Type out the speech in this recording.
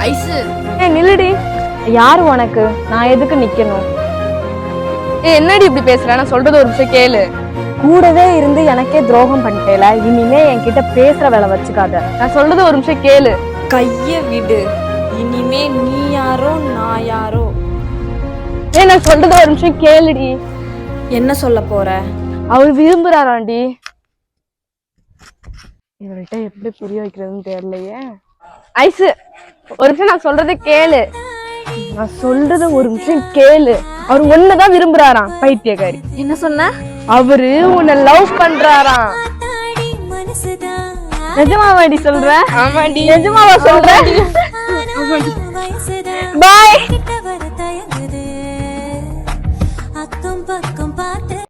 Ice. நில்லுடி. யாரு உனக்கு? நான் எதுக்கு நிக்கணும்? என்னடி இப்படி பேசுற? நான் சொல்றது ஒரு நிமிஷம் கேளு. கூடவே இருந்து எனக்கே துரோகம் பண்ணிட்டேல, இனிமே என்கிட்ட பேசுற வேலை வச்சுக்காத. நான் சொல்றது ஒரு நிமிஷம் கேளு. கைய விடு. இனிமே நீ யாரோ நான் யாரோ. நான் சொல்றது ஒரு நிமிஷம் கேளுடி. என்ன சொல்ல போற? அவர் விரும்புறாராண்டி. இவர்கிட்ட எப்படி புரிய வைக்கிறதுன்னு தெரியலையே. ஐசு, ஒரு நிமிஷம் நான் சொல்றதை கேளு. நான் சொல்றத ஒரு நிமிஷம் கேளு. அவர் ஒன்னதான் விரும்புறாராம், பைத்தியக்காரி. என்ன சொன்ன? அவரு உன்னை லவ் பண்றாராம். நிஜமாவாடி சொல்ற? ஆமாண்டி. நிஜமாவா சொல்ற? பாய். அக்கம் பக்கம்